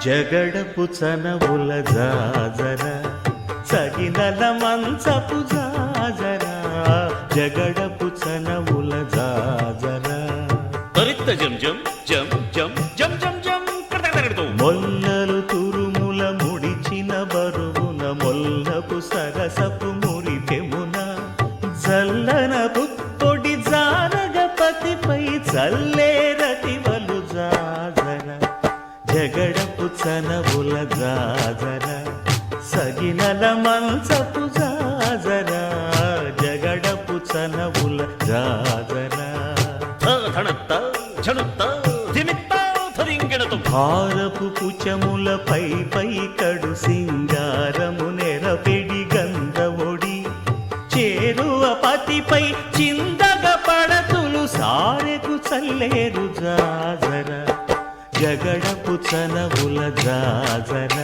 జగడపు చనవుల జాజర సగినల మంచపు జాజర జగడపు చనవుల జాజర తరిత్త జం జం జం జం జం జం జం కడతకడతకడతో మొల్లలు తురుముల ముడిచిన బరువున మొల్లపు సరసపు మురిపెమున జల్లన పుప్పొడి జానగపతిపై చల్లేరతివలు జాజర జగడపు చనవుల జాజర సగినల మంచపు జాజర జగడపు చనవుల జాజర ధనత్త ఝణుత్త ధిమిత్త ధరింగిణతో భారపు పుచములపై పై కడు సింగారము నెరపెడి గంధవొడి చేరువ పతిపై చిందగ పడతులు సారెకు చల్లేరు జాజర జగడపు చనవుల జాజర